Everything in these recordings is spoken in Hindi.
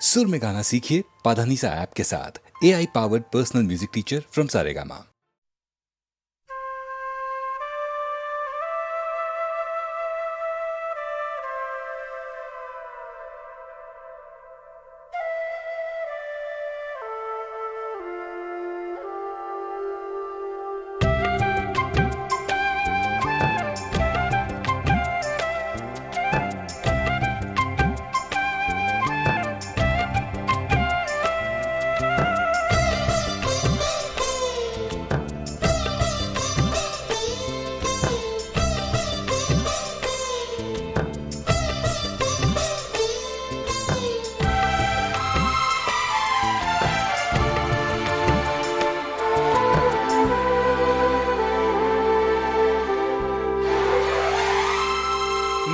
सुर में गाना सीखिए पाधानीसा ऐप के साथ। AI powered personal music teacher from Saregama.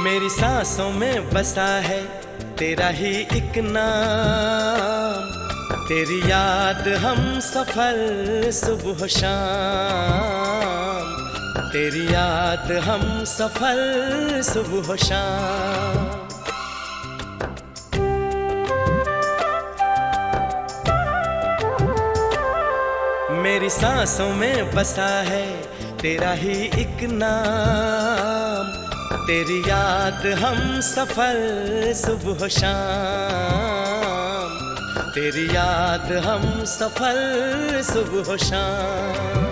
मेरी सांसों में बसा है तेरा ही एक नाम, तेरी याद हम सफर सुबह शाम, तेरी याद हम सफर सुबह शाम। मेरी सांसों में बसा है तेरा ही एक नाम, तेरी याद हम सफर सुबह शाम, तेरी याद हम सफर सुबह शाम।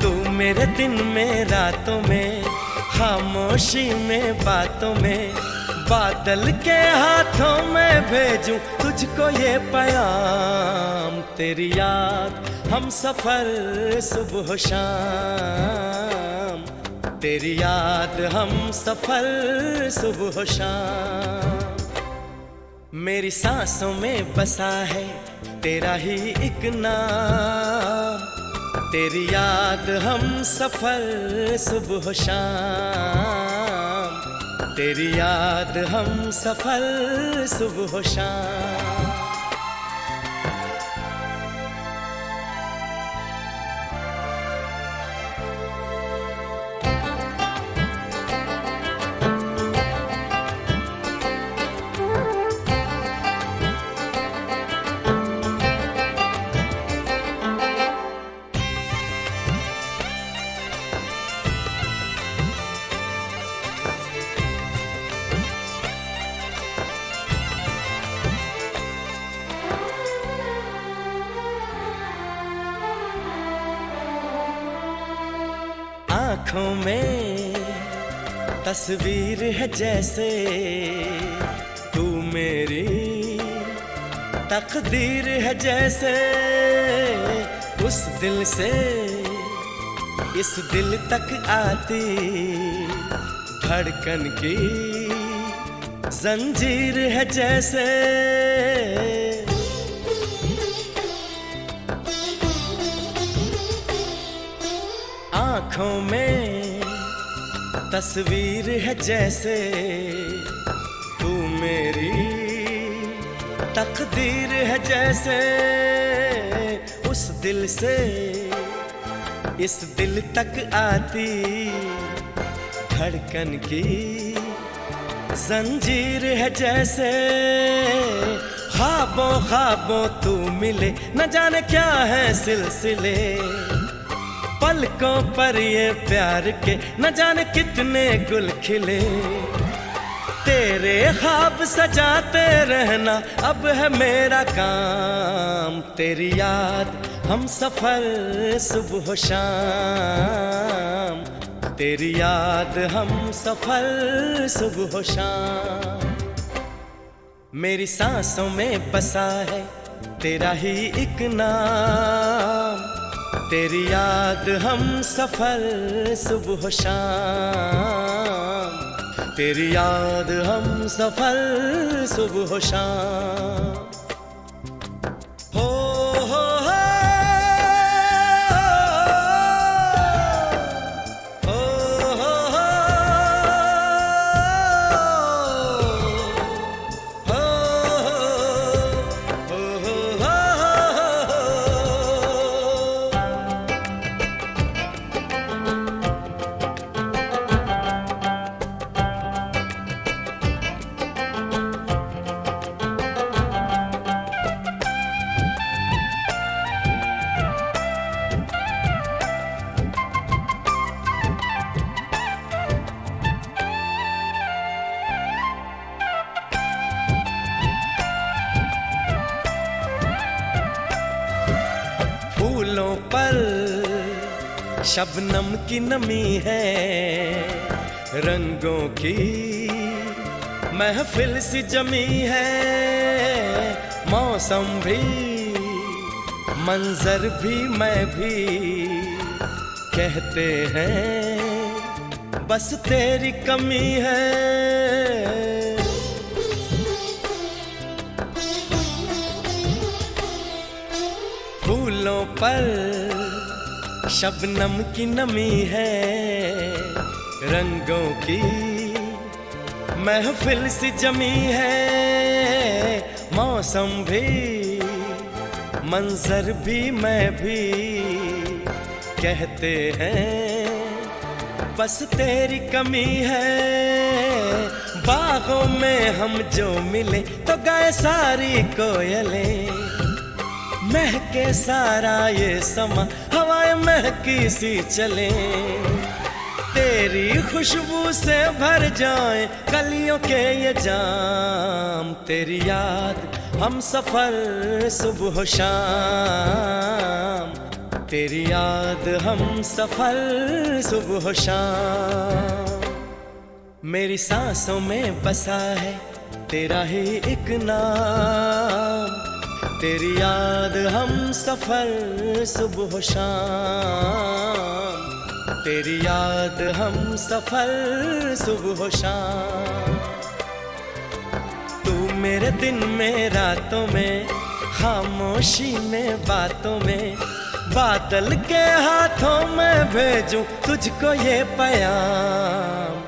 तू मेरे दिन में रातों में, खामोशी में बातों में, बादल के हाथों में भेजूं तुझको ये पैगाम, तेरी याद हम सफर सुबह शाम, तेरी याद हम सफर सुबह शाम। मेरी सांसों में बसा है तेरा ही एक नाम, तेरी याद हम सफर सुबह शाम, तेरी याद हम सफर सुबह शाम। आँखों में तस्वीर है जैसे तू मेरी तकदीर है जैसे, उस दिल से इस दिल तक आती धड़कन की जंजीर है जैसे। आँखों में तस्वीर है जैसे तू मेरी तकदीर है जैसे, उस दिल से इस दिल तक आती धड़कन की जंजीर है जैसे। ख्वाबों ख्वाबों तू मिले न जाने क्या है सिलसिले, पलकों पर ये प्यार के न जाने कितने गुल खिले, तेरे ख्वाब सजाते रहना अब है मेरा काम, तेरी याद हम सफर सुबह शाम, तेरी याद हम सफर सुबह शाम। मेरी सांसों में बसा है तेरा ही एक नाम, तेरी याद हम सफर सुबह शाम, तेरी याद हम सफर सुबह शाम। हो हो हो शबनम की नमी है, रंगों की महफिल सी जमी है। मौसम भी, मंजर भी, मैं भी, कहते हैं बस तेरी कमी है। फूलों पर शबनम की नमी है, रंगों की महफिल सी जमी है। मौसम भी, मंजर भी, मैं भी, कहते हैं बस तेरी कमी है। बागों में हम जो मिले तो गाए सारी कोयलें, महके सारा ये समा, हवाएं महकी सी चले। तेरी खुशबू से भर जाए कलियों के ये जाम। तेरी याद हम सफर सुबह शाम, तेरी याद हम सफर सुबह शाम। मेरी सांसों में बसा है तेरा ही एक नाम। तेरी याद हम सफर सुबह शाम, तेरी याद हम सफर सुबह शाम। तू मेरे दिन में, रातों में, खामोशी में, बातों में, बादल के हाथों में भेजूं तुझको ये पैगाम।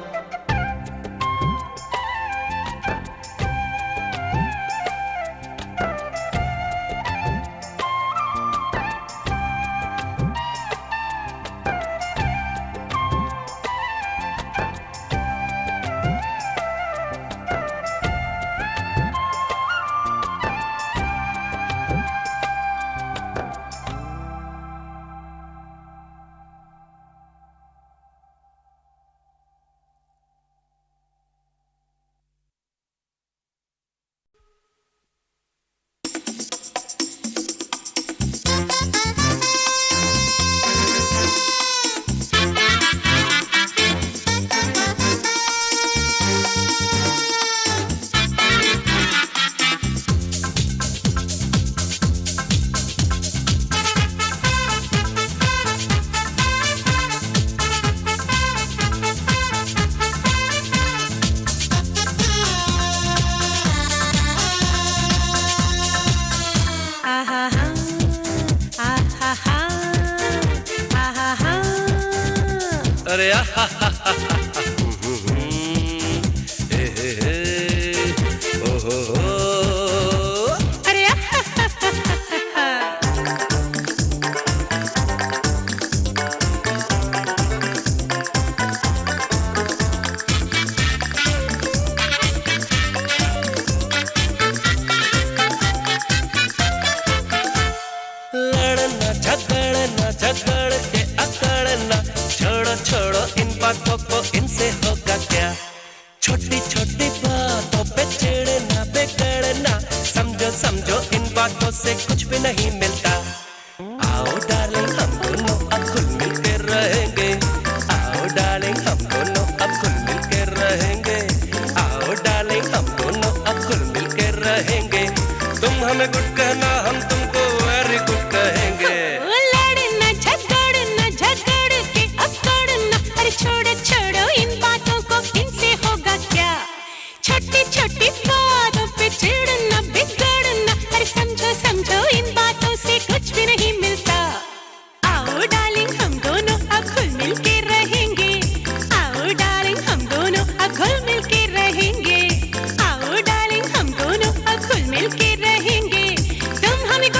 अरे लड़ना झगड़ना झगड़ के अकड़ना, छोड़ो छोड़ो इन बातों को, इनसे होगा क्या। छोटी छोटी बातों पे चिढ़ना बिगड़ना, समझो समझो इन बातों से कुछ भी नहीं मिलता। आओ डार्लिंग हम दोनों अब खुल मिल के रहेंगे, आओ डार्लिंग हम दोनों अब खुल मिल के रहेंगे, आओ डार्लिंग हम दोनों अब खुल मिल के रहेंगे। तुम हमें गुड कहना, हम तुमको वेरी गुड कहेंगे। लड़ना झगड़ना झगड़ के अकड़ना, अरे छोड़ो छोड़ो इन बातों को, इनसे होगा क्या। छोटी छोटी बातों पे चिढ़ना बिगड़ना, अरे समझो समझो इन बातों से कुछ भी नहीं मिलता। आओ डार्लिंग हम दोनों अब खुल मिल के रहेंगे, आओ डार्लिंग हम दोनों अब खुल मिल के रहेंगे, आओ डार्लिंग हम दोनों अब खुल मिल के रहेंगे। तुम हमें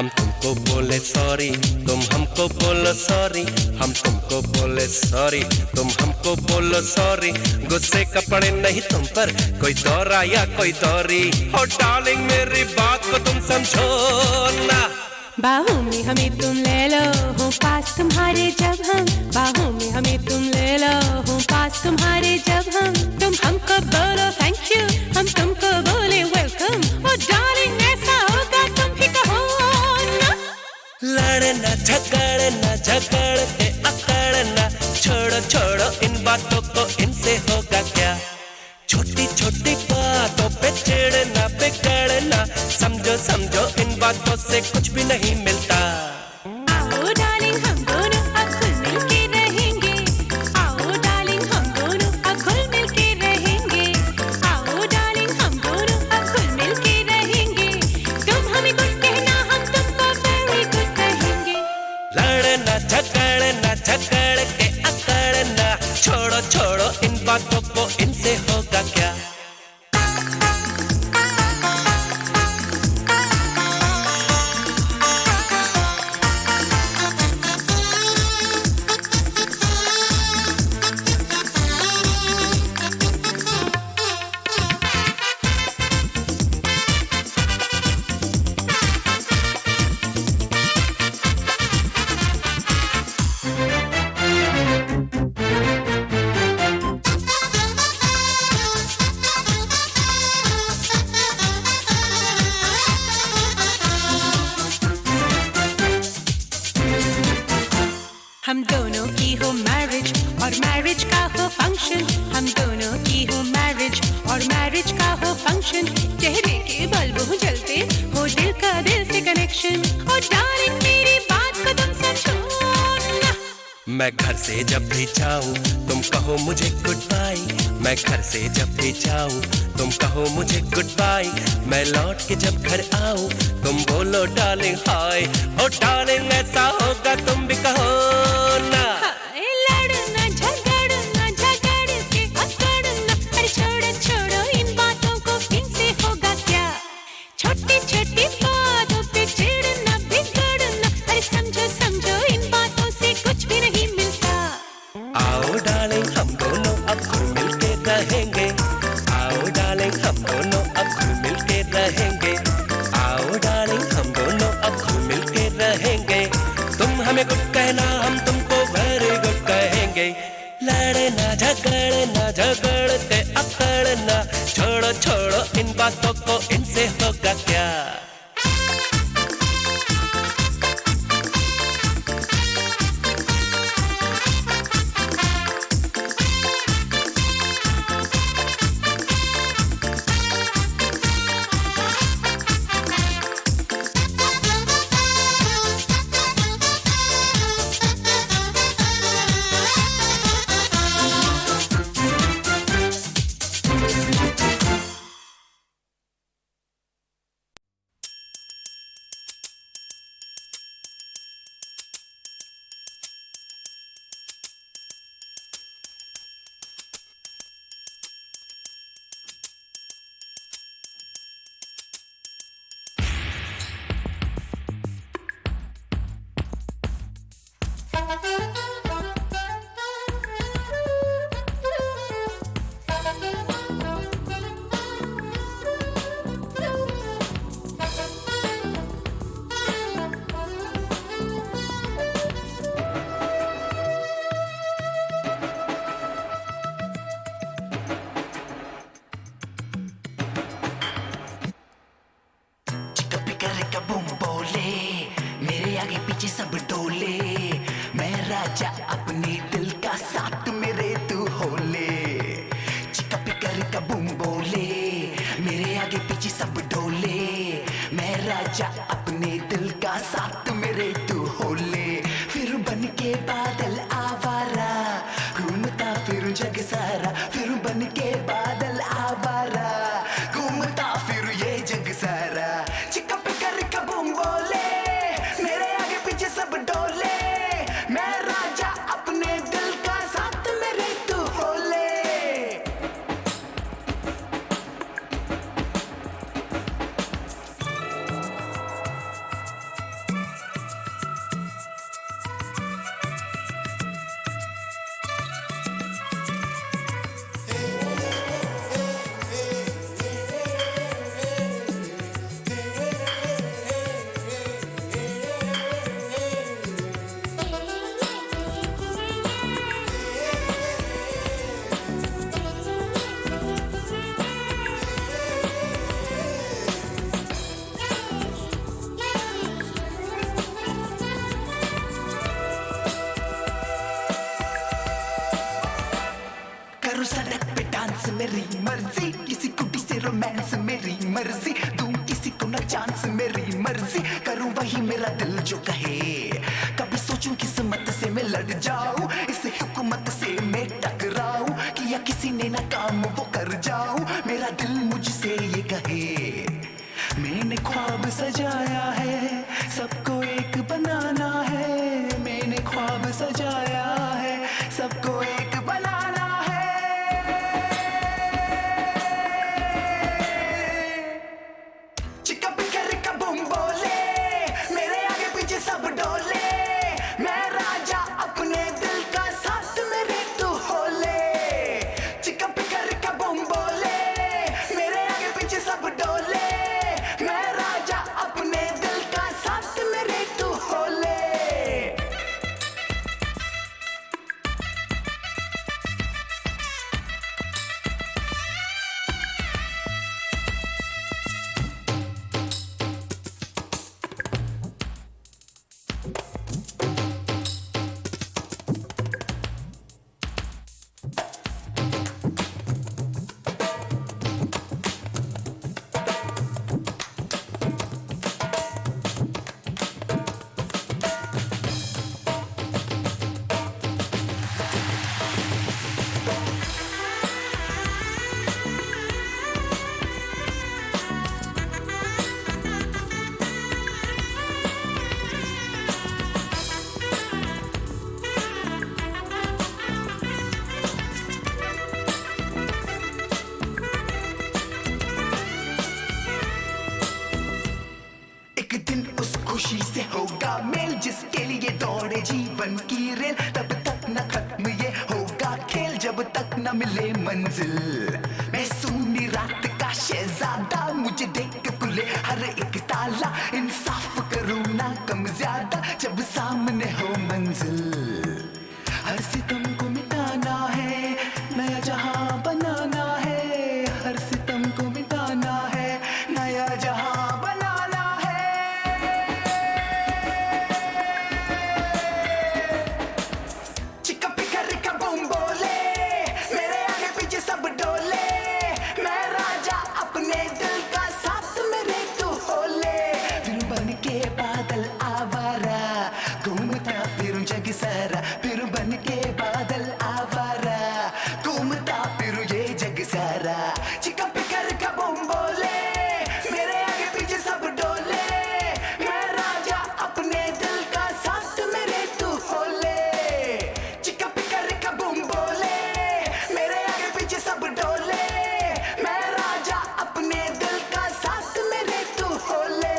हम तुमको बोले सॉरी, तुम हमको बोलो सॉरी, हम तुमको बोले सॉरी, तुम हमको बोलो सॉरी। गुस्से का पड़े नहीं तुम पर कोई दौरा या कोई दौरी। हो डार्लिंग मेरी बात को तुम समझो ना। बाहों में हमें तुम ले लो, हो पास तुम्हारे जब हम। बाहों में हमें तुम ले लो, हो पास तुम्हारे जब हम। तुम हमको बोलो थैंक यू, हम तुमको बोले वेलकम। ओ डार्लिंग ऐसा होगा तुम भी कहो ना। लड़ना झगड़ना झगड़ के अकड़ना, छोड़ो छोड़ो इन बातों को, इनसे होगा क्या। छोटी छोटी बातों पे चिढ़ना बिगड़ना, समझो समझो इन बातों से कुछ भी नहीं मिलता। आओ डार्लिंग हम दोनों अब घुल मिल के रहेंगे। आओ डार्लिंग हम दोनों अब घुल मिल के रहेंगे। आओ डार्लिंग हम दोनों अब घुल मिल के रहेंगे। तुम हमें गुड कहना, हम तुमको वेरी गुड कहेंगे। लड़ना झगड़ना झगड़ के अकड़ना, छोड़ो छोड़ो इन बातों को, इनसे होगा क्या। हम दोनों की हो मैरिज और मैरिज का हो फंक्शन। हम दोनों की हो मैरिज और मैरिज का हो फंक्शन। चेहरे के बल्ब हो जलते हो, दिल का दिल से कनेक्शन। और डार्लिंग मेरी बात को तुम समझो ना। मैं घर से जब भी जाऊं तुम कहो मुझे गुड बाय। मैं घर से जब भी जाऊं तुम कहो मुझे गुड बाय। मैं लौट के जब घर आऊं तुम बोलो डार्लिंग हाय। ओ डार्लिंग ऐसा होगा तुम भी कहो ना। हाय लड़ना झगड़ना झगड़ के अकड़ना, अरे छोड़ो छोड़ो इन बातों को, इनसे होगा क्या। छोटी छोटी बातों पे चिढ़ना बिगड़ना, अरे समझो समझो इन बातों से कुछ भी नहीं मिलता। आओ डार्लिंग हम दोनों अब घुल मिल के रहेंगे। आओ डार्लिंग हम दोनों अब घुल मिल के रहेंगे। आओ डार्लिंग हम दोनों अब घुल मिल के रहेंगे। तुम हमें गुड कहना, हम तुमको वेरी गुड कहेंगे। लड़ना झगड़ना झगड़ के अकड़ना, छोड़ो छोड़ो इन बातों को, इनसे होगा क्या। पीछे सब डोले, मैं राजा अपने दिल का, साथ मेरे तू होले। चिका पिकर का बूम बोले, मेरे आगे पीछे सब डोले, मैं राजा अपने दिल का, साथ मेरे तू होले। फिर बन के बादल आवारा, घूमता फिर जग सारा, फिर बन के बादल आवारा, घूमता फिर ये जग सारा। चिका पिकर का बूम बोले, मेरे आगे पीछे सब डोले, मैं राजा अपने दिल का, साथ मेरे तू होले। डांस मेरी मर्जी, किसी कुटी से रोमांस मेरी मर्जी, दूं किसी को न चांस मेरी मर्जी, करूं वही मेरा दिल जो कहे, कभी सोचूं किस्मत से मैं लड़ जाऊं, इस हुकूमत से मैं टकराऊं, किया किसी ने ना काम वो कर जाऊं, मेरा दिल मुझसे ये कहे, मैंने ख्वाब सजाया है सबको एक बनाना है, मैंने ख्वाब सजाया है सबको एक बनाना है। चिका पिका रिका बूम बोले, मेरे आगे पीछे सब डोले, मैं राजा अपने दिल का साथ मेरे तू होले। चिका पिका रिका बूम बोले, मेरे आगे पीछे सब डोले, मैं राजा अपने दिल का साथ मेरे तू होले। खुशी से होगा मेल, जिसके लिए दौड़े जीवन की रेल, तब तक न खत्म ये होगा खेल, जब तक न मिले मंजिल। मैं सूनी रात का शहजादा, मुझे देख के खुले हर एक ताला, इंसाफ करूं ना कम ज्यादा, जब सामने हो मंजिल। हर सितम को मिटाना है, नया जहां बनाना है, हर सितम को मिटाना है, नया जहां बनाना है। चिका पिका रिका बूम बोले, मेरे आगे पीछे सब डोले, मैं राजा अपने दिल का साथ मेरे तू होले। फिर बन के बादल आवारा, घूमता फिरूं जग सारा, फिर बन के बादल आवारा, घूमता फिरूं ये जग सारा। चिका पिका रिका बूम बोले, मेरे आगे पीछे सब डोले, मैं राजा अपने दिल का साथ मेरे तू होले। चिका पिका रिका बूम बोले, मेरे आगे पीछे सब डोले, मैं राजा अपने दिल का साथ मेरे तू होले।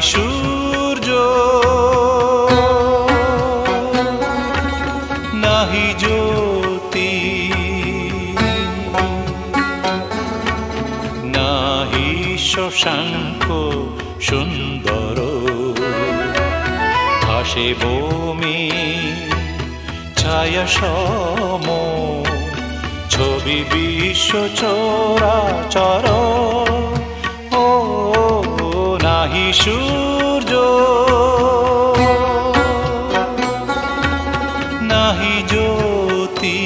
সূর্য নাহি জ্যোতি নাহি শশাঙ্ক সুন্দর ভাসে বমি ছায়া সম ছবি বিশ্ব চরাচর ও নাহি সূর্য নাহি জ্যোতি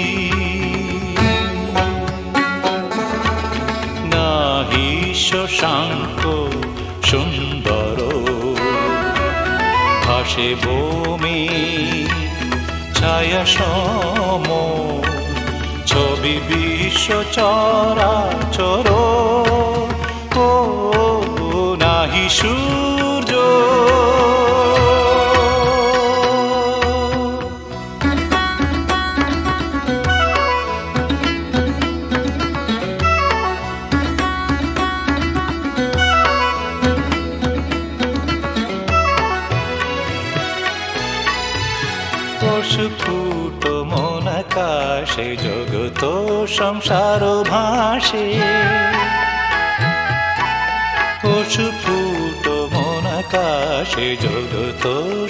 নাহি শশাঙ্ক সুন্দর ভাসে বমি ছায়া সম ছবি বিশ্ব চরাচর ও নাহি সূর্য স্ফুট মন আকাশে জগত সংসার ভাসে স্ফুট মন আকাশে জগত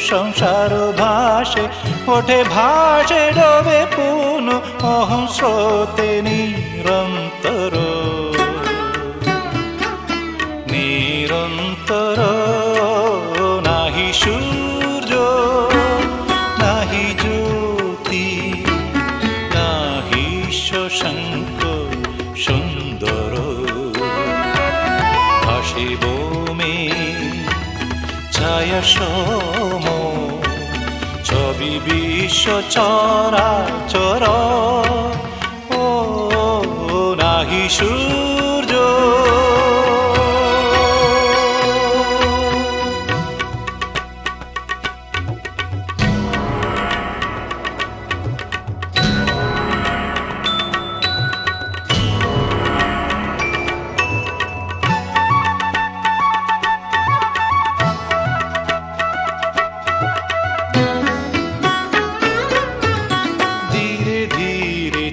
সংসার ভাসে ওঠে ভাসে ডোবে পুন অহং স্রোতে নিরন্তর নিরন্তর নাহি সূর্য নাহি জ্যোতি নাহি শশাঙ্ক সুন্দর ভাসে বমি ছায়া সম ছবি বিশ্ব চরাচর ও নাহি সূর্য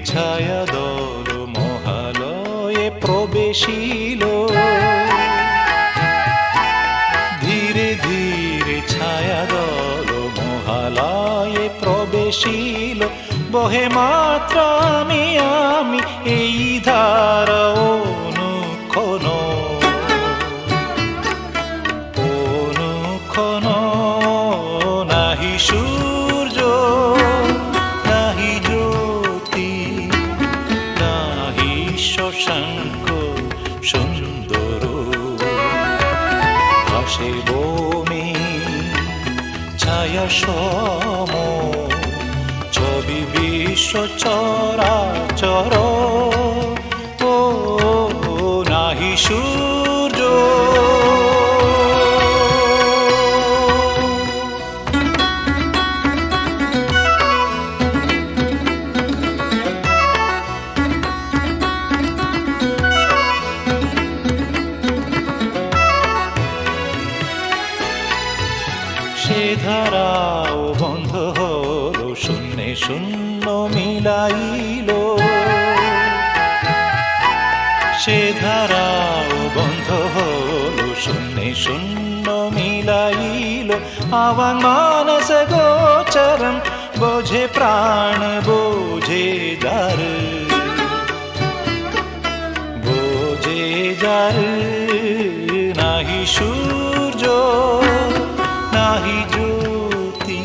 ছায়া দল মহালয়ে প্রবেশিল ধীরে ধীরে ছায়া দল মহালয়ে প্রবেশিল বহে মাত্র আমি আমি এই ধারা অনুক্ষণ অনুক্ষণ নাহি সূর্য নাহি শশাঙ্ক সুন্দর ভাসে বমি ছায়া সম ছবি বিশ্ব চরাচর ও নাহি সূর্য সে ধারাও বন্ধ হলো শূন্যে শূন্য মিলাইল সে ধারাও বন্ধ হলো শূন্যে শূন্য মিলাইল আবাং মানস গোচরম বোঝে প্রাণ বোঝে যার বোঝে যার নাহি সূর্য নাহি জ্যোতি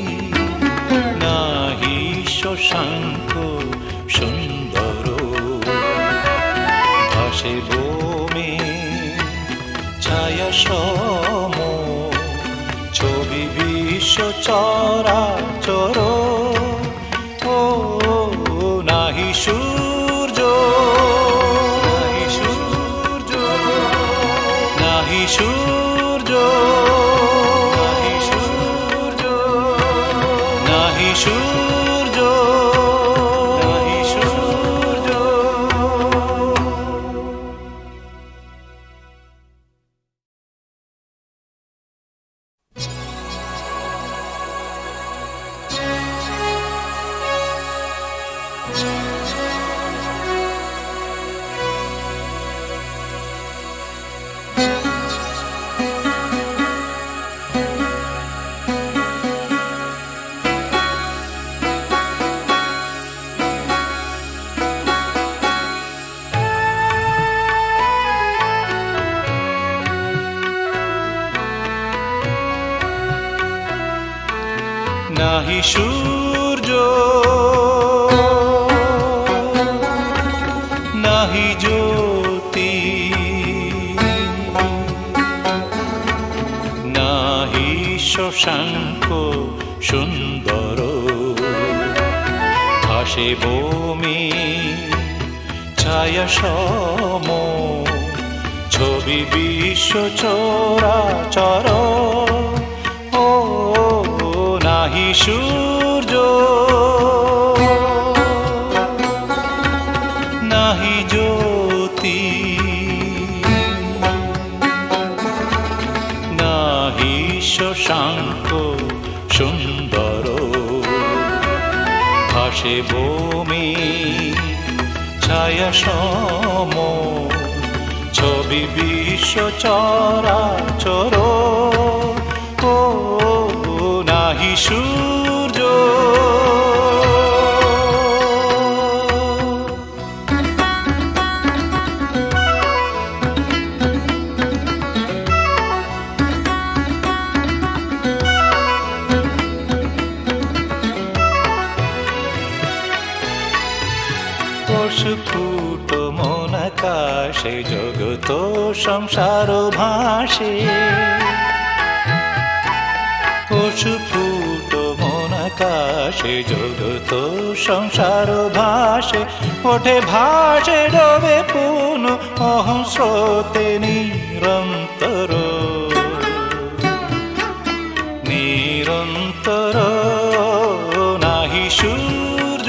নাহি শশাঙ্ক সুন্দর ভাসে বমি ছায়া সম ছবি বিশ্ব চরাচর ও নাহি সূর্য নাহি সূর্য নাহি সূর্য নাহি সূর্য নাহি সূর্য নাহি জ্যোতি নাহি শশাঙ্ক সুন্দর ভাসে বমি ছায়া সম ছবি বিশ্ব চরাচর ও নাহি সূর্য নাহি জ্যোতি নাহি শশাঙ্ক সুন্দর ভাসে বমি ছায়া সম ছবি বিশ্ব চরাচর ও নাহি সূর্য স্ফুট মন আকাশে জগত সংসার ভাসে স্ফুট মন আকাশে জগত সংসার ভাসে ওঠে ভাসে ডোবে পুন অহং স্রোতে নিরন্তর নিরন্তর নাহি সূর্য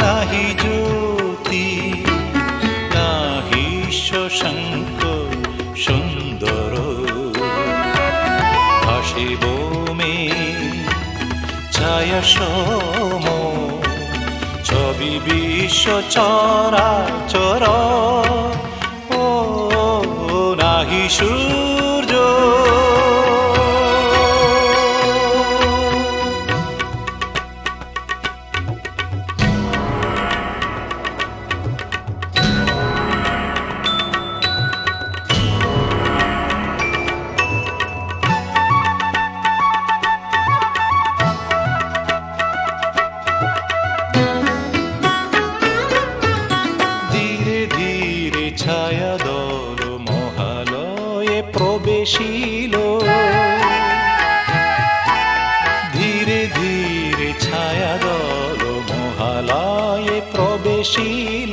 নাহি জ্যোতি নাহি শশাঙ্ক সুন্দর ভাসে বমি ছায়া সম ছবি বিশ্ব চরাচর ও নাহি সূর্য ছায়া দল মহালয়ে প্রবেশিল ধীরে ধীরে ছায়া দল মহালয়ে প্রবেশিল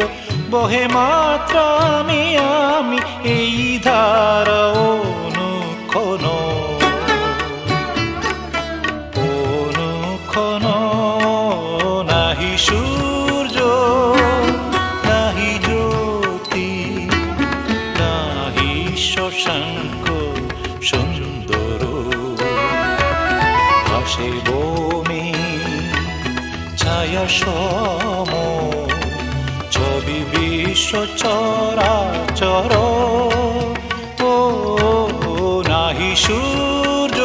বহে মাত্র আমি আমি এই ধারা অনুক্ষণ অনুক্ষণ নাহি সূর্য নাহি জ্যোতি নাহি শশাঙ্ক সুন্দর ভাসে বমি ছায়া সম ছবি বিশ্ব চরাচর ও নাহি সূর্য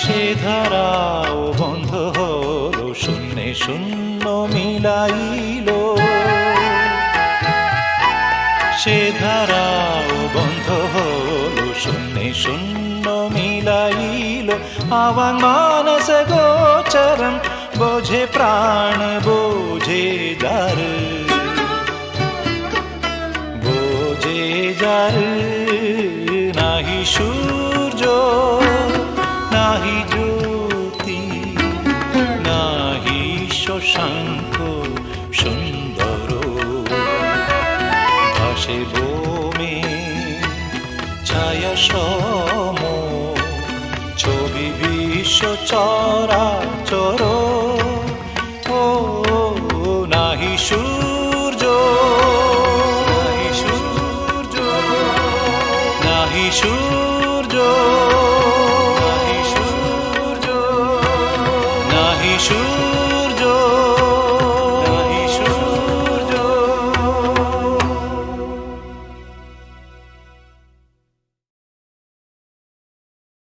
সে ধারাও বন্ধ হলো শূন্যে শূন্য মিলাইল সে ধারাও বন্ধ হলো শূন্যে শূন্য মিলাইল আবার মানস গোচরম বোঝে প্রাণ বোঝে যার বোঝে যার নাহি সূর্য নাহি জ্যোতি নাহি শশাঙ্ক সুন্দর ভাসে বমি ছায়া সম ছবি বিশ্ব চরাচর ও নাহি সূর্য নাহি সূর্য নাহি সূর্য নাহি সূর্য